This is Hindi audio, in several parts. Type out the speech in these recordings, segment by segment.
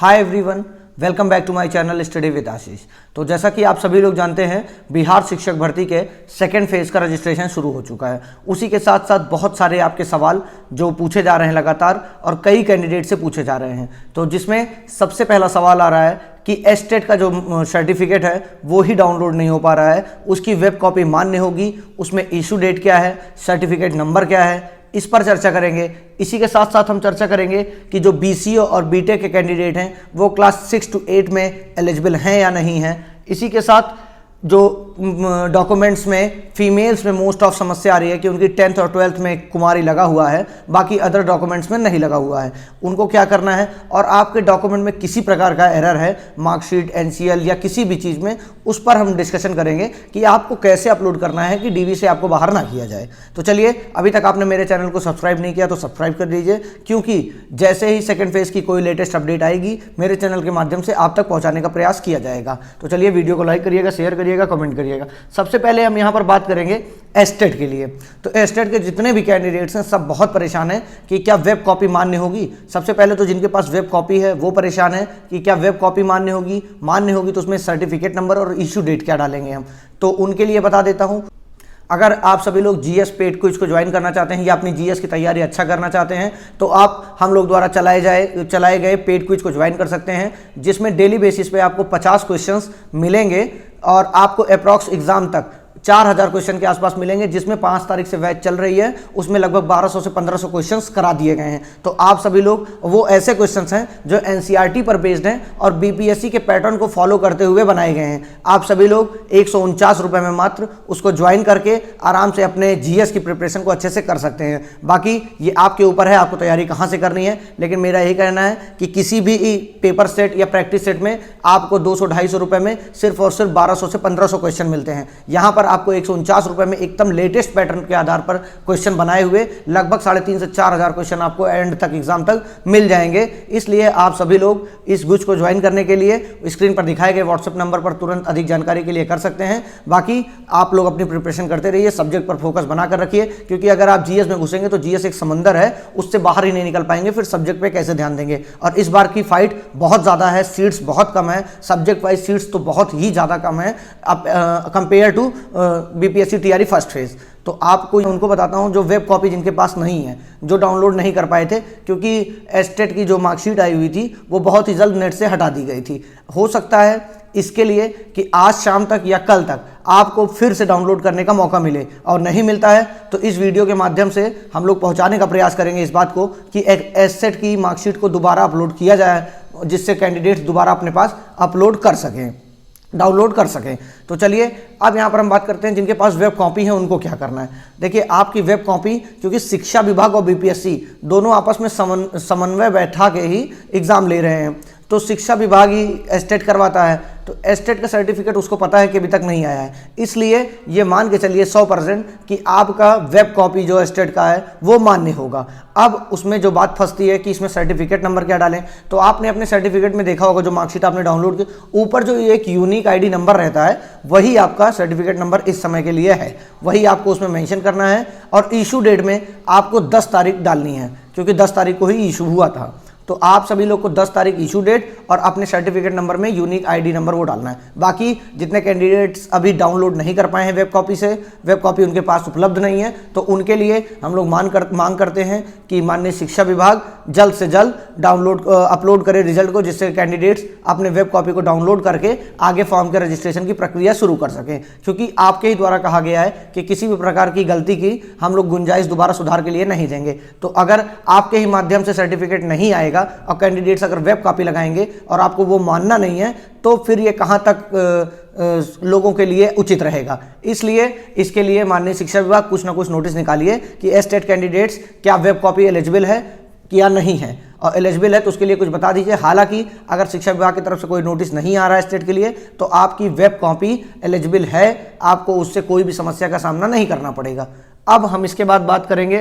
Hi everyone, welcome back to my channel study with Ashish. तो जैसा कि आप सभी लोग जानते हैं, बिहार शिक्षक भर्ती के सेकेंड फेज का रजिस्ट्रेशन शुरू हो चुका है। उसी के साथ साथ बहुत सारे आपके सवाल जो पूछे जा रहे हैं लगातार और कई कैंडिडेट से पूछे जा रहे हैं। तो जिसमें सबसे पहला सवाल आ रहा है कि एस्टेट का जो सर्टिफिकेट है वो ही डाउनलोड नहीं हो पा रहा है, उसकी वेब कॉपी मान्य होगी, उसमें इशू डेट क्या है, सर्टिफिकेट नंबर क्या है, इस पर चर्चा करेंगे। इसी के साथ साथ हम चर्चा करेंगे कि जो बीसीए और बीटेक के कैंडिडेट हैं वो क्लास 6 to 8 में एलिजिबल हैं या नहीं हैं। इसी के साथ जो डॉक्यूमेंट्स में फीमेल्स में मोस्ट ऑफ समस्या आ रही है कि उनकी 10th और 12th में कुमारी लगा हुआ है, बाकी अदर डॉक्यूमेंट्स में नहीं लगा हुआ है, उनको क्या करना है। और आपके डॉक्यूमेंट में किसी प्रकार का एरर है, मार्कशीट, एनसीएल या किसी भी चीज़ में, उस पर हम डिस्कशन करेंगे कि आपको कैसे अपलोड करना है कि डीवी से आपको बाहर ना किया जाए। तो चलिए, अभी तक आपने मेरे चैनल को सब्सक्राइब नहीं किया तो सब्सक्राइब कर दीजिए, क्योंकि जैसे ही सेकेंड फेज की कोई लेटेस्ट अपडेट आएगी मेरे चैनल के माध्यम से आप तक पहुँचाने का प्रयास किया जाएगा। तो चलिए, वीडियो को लाइक करिएगा, शेयर करिएगा, कमेंट करिएगा। सबसे पहले हम यहाँ पर बात करेंगे एस्टेट के लिए। तो एस्टेट के जितने भी कैंडिडेट्स हैं सब बहुत परेशान हैं कि क्या वेब कॉपी मान्य होगी। सबसे पहले तो जिनके पास वेब कॉपी है वो परेशान है कि क्या वेब कॉपी मान्य होगी तो उसमें सर्टिफिकेट नंबर और इशू डेट क्या डालेंगे हम। तो उनके लिए बता देता हूँ, अगर आप सभी लोग जीएस पेड क्विज को ज्वाइन करना चाहते हैं या अपनी जीएस की तैयारी अच्छा करना चाहते हैं तो आप हम लोग द्वारा चलाए गए पेड क्विज को ज्वाइन कर सकते हैं, जिसमें डेली बेसिस पे आपको 50 क्वेश्चंस मिलेंगे और आपको अप्रॉक्स एग्जाम तक 4000 क्वेश्चन के आसपास मिलेंगे, जिसमें 5 तारीख से बैच चल रही है। उसमें लगभग 1200 से 1500 क्वेश्चंस करा दिए गए हैं। तो आप सभी लोग, वो ऐसे क्वेश्चंस हैं जो एनसीईआरटी पर बेस्ड हैं और बीपीएससी के पैटर्न को फॉलो करते हुए बनाए गए हैं। आप सभी लोग 149 रुपये में मात्र उसको ज्वाइन करके आराम से अपने जीएस की प्रिपरेशन को अच्छे से कर सकते हैं। बाकी ये आपके ऊपर है, आपको तैयारी कहाँ से करनी है, लेकिन मेरा यही कहना है कि किसी भी पेपर सेट या प्रैक्टिस सेट में आपको 200-250 रुपये में सिर्फ और सिर्फ 1200 से 1500 क्वेश्चन मिलते हैं। यहाँ पर आपको 149 रुपये में एकदम लेटेस्ट पैटर्न के आधार पर क्वेश्चन बनाए हुए लगभग 3,500 से 4,000 क्वेश्चन आपको एंड तक एग्जाम तक मिल जाएंगे। इसलिए आप सभी लोग इस गुच्छ को ज्वाइन करने के लिए स्क्रीन पर दिखाए गए व्हाट्सएप नंबर पर तुरंत अधिक जानकारी के लिए कर सकते हैं। बाकी आप लोग अपनी प्रिपरेशन करते रहिए, सब्जेक्ट पर फोकस बनाकर रखिए, क्योंकि अगर आप जीएस में घुसेंगे तो जीएस एक समंदर है, उससे बाहर ही नहीं निकल पाएंगे, फिर सब्जेक्ट पे कैसे ध्यान देंगे। और इस बार की फाइट बहुत ज़्यादा है, सीट्स बहुत कम है, सब्जेक्ट वाइज सीट्स तो बहुत ही ज़्यादा कम है compare to BPSC TRE first phase. तो आपको उनको बताता हूं जो वेब कॉपी जिनके पास नहीं है, जो डाउनलोड नहीं कर पाए थे, क्योंकि एस्टेट की जो मार्कशीट आई हुई थी वो बहुत ही जल्द नेट से हटा दी गई थी। हो सकता है इसके लिए कि आज शाम तक या कल तक आपको फिर से डाउनलोड करने का मौका मिले, और नहीं मिलता है तो इस वीडियो के माध्यम से हम लोग पहुंचाने का प्रयास करेंगे इस बात को कि एस्टेट की मार्कशीट को दोबारा अपलोड किया जाए, जिससे कैंडिडेट्स दोबारा अपने पास अपलोड कर सकें, डाउनलोड कर सकें। तो चलिए, अब यहाँ पर हम बात करते हैं जिनके पास वेब कॉपी है उनको क्या करना है। देखिए, आपकी वेब कॉपी, क्योंकि शिक्षा विभाग और बीपीएससी दोनों आपस में समन्वय बैठा के ही एग्जाम ले रहे हैं, तो शिक्षा विभाग ही एस्टेट करवाता है, तो एस्टेट का सर्टिफिकेट उसको पता है कि अभी तक नहीं आया है। इसलिए ये मान के चलिए 100% कि आपका वेब कॉपी जो एस्टेट का है वो मान्य होगा। अब उसमें जो बात फंसती है कि इसमें सर्टिफिकेट नंबर क्या डालें, तो आपने अपने सर्टिफिकेट में देखा होगा, जो मार्कशीट आपने डाउनलोड की, ऊपर जो एक यूनिक आईडी नंबर रहता है वही आपका सर्टिफिकेट नंबर इस समय के लिए है, वही आपको उसमें मेंशन करना है। और इशू डेट में आपको 10 तारीख डालनी है, क्योंकि 10 तारीख को ही इशू हुआ था। तो आप सभी लोग को 10 तारीख इशू डेट और अपने सर्टिफिकेट नंबर में यूनिक आईडी नंबर वो डालना है। बाकी जितने कैंडिडेट्स अभी डाउनलोड नहीं कर पाए हैं वेब कॉपी से, वेब कॉपी उनके पास उपलब्ध नहीं है, तो उनके लिए हम लोग मांग करते हैं कि माननीय शिक्षा विभाग जल्द से जल्द अपलोड करे रिजल्ट को, जिससे कैंडिडेट्स अपने वेब कॉपी को डाउनलोड करके आगे फॉर्म के रजिस्ट्रेशन की प्रक्रिया शुरू कर सकें। क्योंकि आपके ही द्वारा कहा गया है कि किसी भी प्रकार की गलती की हम लोग गुंजाइश दोबारा सुधार के लिए नहीं देंगे। तो अगर आपके ही माध्यम से सर्टिफिकेट नहीं आएगा और कैंडिडेट्स अगर वेब कॉपी लगाएंगे और आपको वो मानना नहीं है, तो फिर ये कहाँ तक लोगों के लिए उचित रहेगा। इसलिए इसके लिए माननीय शिक्षा विभाग कुछ ना कुछ नोटिस निकालिए कि एस्टेट कैंडिडेट्स क्या वेब कॉपी एलिजिबल है या नहीं है, और एलिजिबल है तो उसके लिए कुछ बता दीजिए। हालांकि अगर शिक्षा विभाग की तरफ से कोई नोटिस नहीं आ रहा है स्टेट के लिए, तो आपकी वेब कॉपी एलिजिबल है, आपको उससे कोई भी समस्या का सामना नहीं करना पड़ेगा। अब हम इसके बाद बात करेंगे,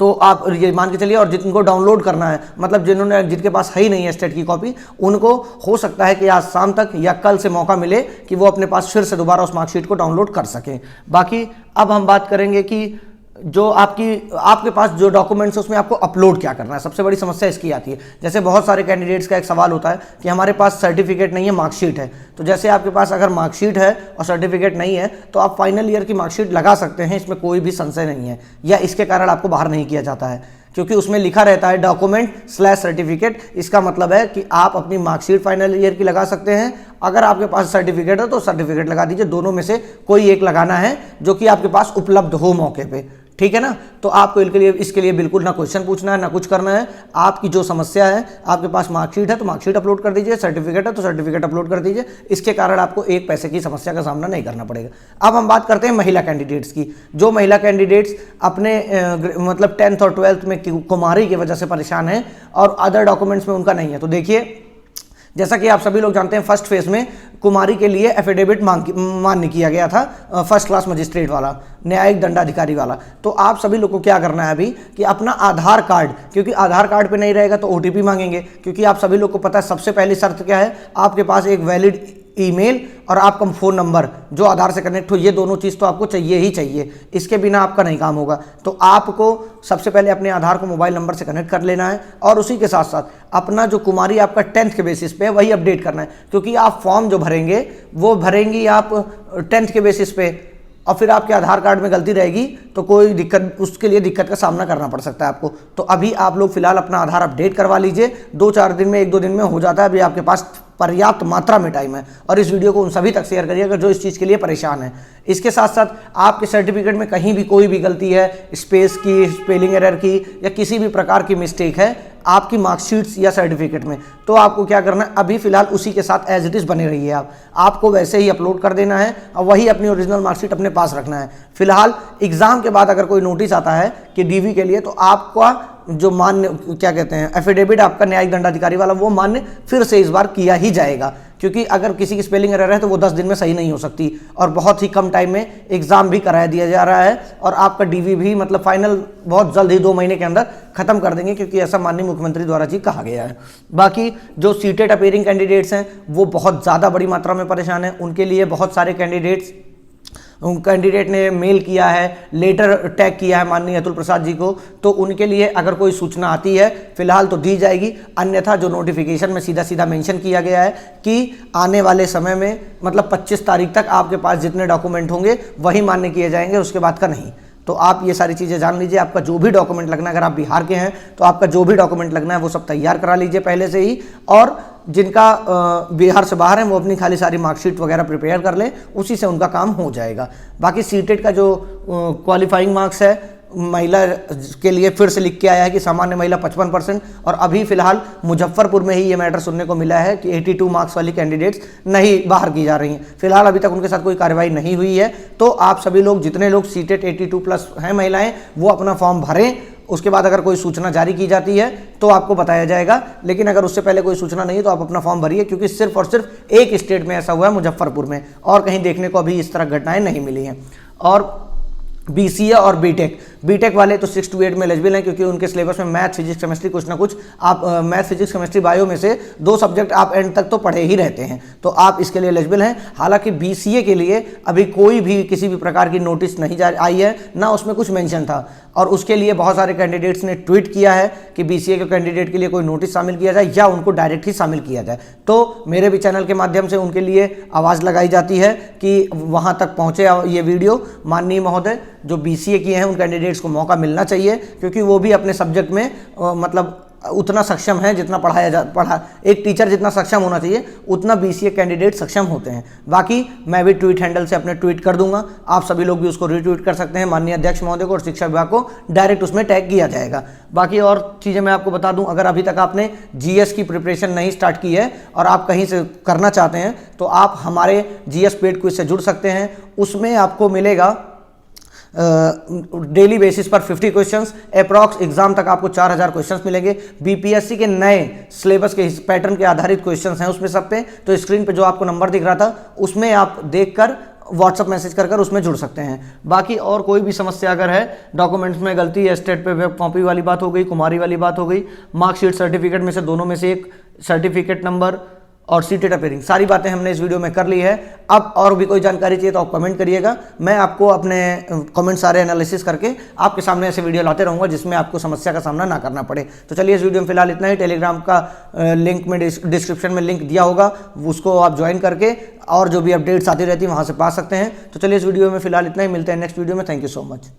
तो आप ये मान के चलिए, और जिनको डाउनलोड करना है, मतलब जिनके पास है ही नहीं है स्टेट की कॉपी, उनको हो सकता है कि आज शाम तक या कल से मौका मिले कि वो अपने पास फिर से दोबारा उस मार्कशीट को डाउनलोड कर सकें। बाकी अब हम बात करेंगे कि जो आपके पास जो डॉक्यूमेंट्स है उसमें आपको अपलोड क्या करना है, सबसे बड़ी समस्या इसकी आती है। जैसे बहुत सारे कैंडिडेट्स का एक सवाल होता है कि हमारे पास सर्टिफिकेट नहीं है, मार्कशीट है। तो जैसे आपके पास अगर मार्कशीट है और सर्टिफिकेट नहीं है तो आप फाइनल ईयर की मार्कशीट लगा सकते हैं, इसमें कोई भी संशय नहीं है, या इसके कारण आपको बाहर नहीं किया जाता है क्योंकि उसमें लिखा रहता है डॉक्यूमेंट/सर्टिफिकेट। इसका मतलब है कि आप अपनी मार्कशीट फाइनल ईयर की लगा सकते हैं, अगर आपके पास सर्टिफिकेट है तो सर्टिफिकेट लगा दीजिए, दोनों में से कोई एक लगाना है जो कि आपके पास उपलब्ध हो मौके पे, ठीक है ना। तो आपको इसके लिए बिल्कुल ना क्वेश्चन पूछना है ना कुछ करना है। आपकी जो समस्या है, आपके पास मार्कशीट है तो मार्कशीट अपलोड कर दीजिए, सर्टिफिकेट है तो सर्टिफिकेट अपलोड कर दीजिए, इसके कारण आपको एक पैसे की समस्या का सामना नहीं करना पड़ेगा। अब हम बात करते हैं महिला कैंडिडेट्स की। जो महिला कैंडिडेट्स अपने मतलब 10th और 12th में कुमारी की वजह से परेशान है और अदर डॉक्यूमेंट्स में उनका नहीं है, तो देखिए जैसा कि आप सभी लोग जानते हैं फर्स्ट फेज में कुमारी के लिए एफिडेविट मान्य किया गया था, फर्स्ट क्लास मजिस्ट्रेट वाला, न्यायिक दंडाधिकारी वाला। तो आप सभी लोग को क्या करना है अभी कि अपना आधार कार्ड, क्योंकि आधार कार्ड पे नहीं रहेगा तो ओटीपी मांगेंगे, क्योंकि आप सभी लोग को पता है सबसे पहली शर्त क्या है, आपके पास एक वैलिड ईमेल और आपका फ़ोन नंबर जो आधार से कनेक्ट हो, ये दोनों चीज़ तो आपको चाहिए ही चाहिए, इसके बिना आपका नहीं काम होगा। तो आपको सबसे पहले अपने आधार को मोबाइल नंबर से कनेक्ट कर लेना है और उसी के साथ साथ अपना जो कुमारी आपका 10th के बेसिस पे है वही अपडेट करना है, क्योंकि आप फॉर्म जो भरेंगे वो भरेंगी आप 10th के बेसिस पे और फिर आपके आधार कार्ड में गलती रहेगी तो कोई दिक्कत, उसके लिए दिक्कत का सामना करना पड़ सकता है आपको। तो अभी आप लोग फिलहाल अपना आधार अपडेट करवा लीजिए, 2-4 दिन में, 1-2 दिन में हो जाता है। अभी आपके पास पर्याप्त मात्रा में टाइम है और इस वीडियो को उन सभी तक शेयर करिएगा जो इस चीज़ के लिए परेशान है। इसके साथ साथ आपके सर्टिफिकेट में कहीं भी कोई भी गलती है, स्पेस की, स्पेलिंग एरर की या किसी भी प्रकार की मिस्टेक है आपकी मार्कशीट्स या सर्टिफिकेट में, तो आपको क्या करना है, अभी फिलहाल उसी के साथ एज इट इज़ बने रहिए। आपको वैसे ही अपलोड कर देना है और वही अपनी ओरिजिनल मार्कशीट अपने पास रखना है। फिलहाल एग्जाम के बाद अगर कोई नोटिस आता है कि डीवी के लिए, तो आपका जो मान्य क्या कहते हैं एफिडेविट आपका न्यायिक दंडाधिकारी वाला, वो मान्य फिर से इस बार किया ही जाएगा, क्योंकि अगर किसी की स्पेलिंग एरर है तो वो 10 दिन में सही नहीं हो सकती और बहुत ही कम टाइम में एग्जाम भी कराया दिया जा रहा है और आपका डीवी भी मतलब फाइनल बहुत जल्द ही 2 महीने के अंदर खत्म कर देंगे, क्योंकि ऐसा माननीय मुख्यमंत्री द्वारा जी कहा गया है। बाकी जो सीटेट अपीयरिंग कैंडिडेट्स हैं वो बहुत ज़्यादा बड़ी मात्रा में परेशान हैं, उनके लिए बहुत सारे कैंडिडेट ने मेल किया है, लेटर टैग किया है माननीय अतुल प्रसाद जी को, तो उनके लिए अगर कोई सूचना आती है फिलहाल तो दी जाएगी, अन्यथा जो नोटिफिकेशन में सीधा सीधा मेंशन किया गया है कि आने वाले समय में मतलब 25 तारीख तक आपके पास जितने डॉक्यूमेंट होंगे वही मान्य किए जाएंगे, उसके बाद का नहीं। तो आप ये सारी चीज़ें जान लीजिए, आपका जो भी डॉक्यूमेंट लगना है, अगर आप बिहार के हैं तो आपका जो भी डॉक्यूमेंट लगना है वो सब तैयार करा लीजिए पहले से ही, और जिनका बिहार से बाहर है वो अपनी खाली सारी मार्कशीट वगैरह प्रिपेयर कर लें, उसी से उनका काम हो जाएगा। बाकी सीटेट का जो क्वालिफाइंग मार्क्स है महिला के लिए फिर से लिख के आया है कि सामान्य महिला 55%, और अभी फिलहाल मुजफ्फरपुर में ही ये मैटर सुनने को मिला है कि 82 मार्क्स वाली कैंडिडेट्स नहीं बाहर की जा रही हैं। फिलहाल अभी तक उनके साथ कोई कार्रवाई नहीं हुई है। तो आप सभी लोग जितने लोग सीटेट 82+ हैं महिलाएं, वो अपना फॉर्म भरें, उसके बाद अगर कोई सूचना जारी की जाती है तो आपको बताया जाएगा, लेकिन अगर उससे पहले कोई सूचना नहीं है तो आप अपना फॉर्म भरिए, क्योंकि सिर्फ और सिर्फ एक स्टेट में ऐसा हुआ है, मुजफ्फरपुर में, और कहीं देखने को अभी इस तरह घटनाएं नहीं मिली हैं। और बीसीए और बीटेक वाले तो 6 to 8 में एलिजिबल हैं, क्योंकि उनके सिलेबस में मैथ, फिजिक्स, केमिस्ट्री कुछ ना कुछ आप मैथ, फिजिक्स, केमिस्ट्री, बायो में से 2 सब्जेक्ट आप एंड तक तो पढ़े ही रहते हैं, तो आप इसके लिए एलिजिबल हैं। हालांकि बीसीए के लिए अभी कोई भी किसी भी प्रकार की नोटिस नहीं आई है, ना उसमें कुछ मेंशन था, और उसके लिए बहुत सारे कैंडिडेट्स ने ट्वीट किया है कि बीसीए के कैंडिडेट के लिए कोई नोटिस शामिल किया जाए या उनको डायरेक्ट ही शामिल किया जाए। तो मेरे भी चैनल के माध्यम से उनके लिए आवाज़ लगाई जाती है कि वहाँ तक पहुँचे ये वीडियो। माननीय महोदय, जो बीसीए किए हैं उन कैंडिडेट्स को मौका मिलना चाहिए, क्योंकि वो भी अपने सब्जेक्ट में मतलब उतना सक्षम है जितना पढ़ा एक टीचर जितना सक्षम होना चाहिए उतना बीसीए कैंडिडेट सक्षम होते हैं। बाकी मैं भी ट्वीट हैंडल से अपने ट्वीट कर दूंगा, आप सभी लोग भी उसको रीट्वीट कर सकते हैं। माननीय अध्यक्ष महोदय को और शिक्षा विभाग को डायरेक्ट उसमें टैग किया जाएगा। बाकी और चीज़ें मैं आपको बता दूं, अगर अभी तक आपने जीएस की प्रिपरेशन नहीं स्टार्ट की है और आप कहीं से करना चाहते हैं तो आप हमारे जीएस पेड क्विज से जुड़ सकते हैं। उसमें आपको मिलेगा डेली बेसिस पर 50 क्वेश्चंस, अप्रॉक्स एग्जाम तक आपको 4000 क्वेश्चंस मिलेंगे। बीपीएससी के नए सिलेबस के पैटर्न के आधारित क्वेश्चंस हैं उसमें सब पे। तो स्क्रीन पे जो आपको नंबर दिख रहा था उसमें आप देखकर व्हाट्सअप मैसेज कर उसमें जुड़ सकते हैं। बाकी और कोई भी समस्या अगर है, डॉक्यूमेंट्स में गलती है, स्टेट पे वेब कॉपी वाली बात हो गई, कुमारी वाली बात हो गई, मार्कशीट सर्टिफिकेट में से दोनों में से एक सर्टिफिकेट नंबर और सीटेट अपेयरिंग, सारी बातें हमने इस वीडियो में कर ली है। अब और भी कोई जानकारी चाहिए तो आप कमेंट करिएगा, मैं आपको अपने कमेंट सारे एनालिसिस करके आपके सामने ऐसे वीडियो लाते रहूँगा जिसमें आपको समस्या का सामना ना करना पड़े। तो चलिए इस वीडियो में फिलहाल इतना ही। टेलीग्राम का लिंक में डिस्क्रिप्शन में लिंक दिया होगा, उसको आप ज्वाइन करके और जो भी अपडेट्स आती रहती हैं वहाँ से पा सकते हैं। तो चलिए इस वीडियो में फिलहाल इतना ही, मिलते हैं नेक्स्ट वीडियो में। Thank you so much.